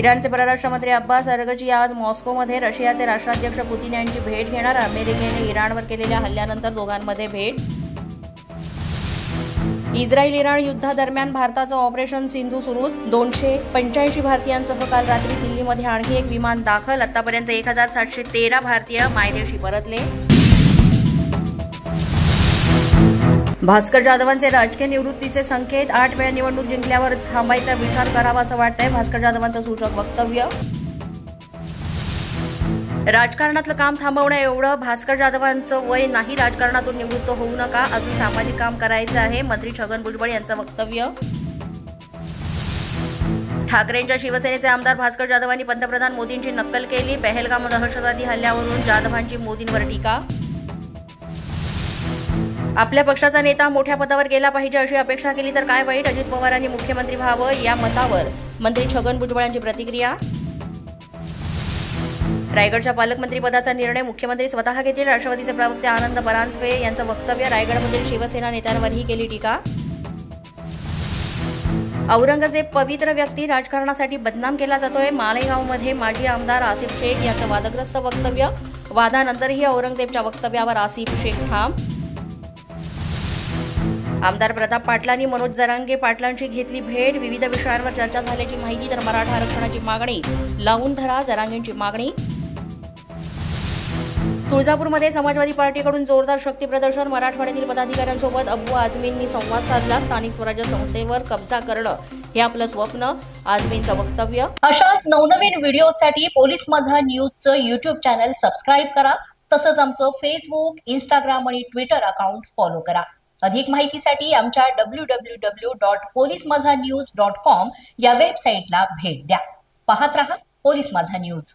इराणचे परराष्ट्र मंत्री अब्बास अरगची आज मॉस्कोमध्ये रशियाचे राष्ट्राध्यक्ष पुतिन यांची भेट घेणार. अमेरिकेने इराणवर केलेल्या हल्ल्यानंतर दोघांमध्ये भेट. इस्रायल इराण युद्धादरम्यान भारताचं ऑपरेशन सिंधू सुरूच. 285 भारतीयांसह काल रात्री दिल्लीमध्ये आणखी एक विमान दाखल. आतापर्यंत 1713 भारतीय मायदेशी परतले. भास्कर जाधवांचे राजकीय निवृत्तीचे संकेत. 8 वेळा निवडणूक जिंकल्यावर थांबायचा विचार करावा असं वाटतंय. भास्कर जाधवांचं सूचक वक्तव्य. राजकारणातलं काम थांबवणं एवढं भास्कर जाधवांचं वय नाही. राजकारणातून निवृत्त होऊ नका, अजून सामाजिक काम करायचं आहे. मंत्री छगन भुजबळ यांचं वक्तव्य. ठाकरेंच्या शिवसेनेचे आमदार भास्कर जाधवांनी पंतप्रधान मोदींची नक्कल केली. पहलगाम दहशतवादी हल्ल्यावरून जाधवांची मोदींवर टीका. आपल्या पक्षाचा नेता मोठ्या पदावर गेला पाहिजे अशी अपेक्षा केली तर काय वाईट. अजित पवारांनी मुख्यमंत्री व्हावं या मतावर मंत्री छगन भुजबळ यांची प्रतिक्रिया. रायगडच्या पालकमंत्रीपदाचा निर्णय मुख्यमंत्री स्वतः घेतील. राष्ट्रवादीचे प्रवक्ते आनंद परांजपे यांचं वक्तव्य. रायगडमधील शिवसेना नेत्यांवरही केली टीका. औरंगजेब पवित्र व्यक्ती राजकारणासाठी बदनाम केला जातोय. मालेगावमध्ये माजी आमदार आसिफ शेख यांचं वादग्रस्त वक्तव्य. वादानंतरही औरंगजेबच्या वक्तव्यावर आसिफ शेख ठाम. आमदार प्रताप पाटलांनी मनोज जरांगे पाटलांची घेतली भेट. विविध विषयांवर चर्चा झाल्याची माहिती. तर मराठा आरक्षणाची मागणी लावून धरा, जरांगेंची मागणी. तुळजापूरमध्ये समाजवादी पार्टीकडून जोरदार शक्ती प्रदर्शन. मराठवाड्यातील पदाधिकाऱ्यांसोबत अब्बू आझमींनी संवाद साधला. स्थानिक स्वराज्य संस्थेवर कब्जा करणं हे आपलं स्वप्न, आझमींचं वक्तव्य. अशाच नवनवीन व्हिडिओसाठी पोलीस माझा न्यूजचं YouTube चॅनल सबस्क्राईब करा. तसंच आमचं फेसबुक, इंस्टाग्राम आणि ट्विटर अकाउंट फॉलो करा. अधिक माहितीसाठी आमच्या www.polismazhanews.com या वेबसाईटला भेट द्या. पाहत रहा पोलीस माझा न्यूज.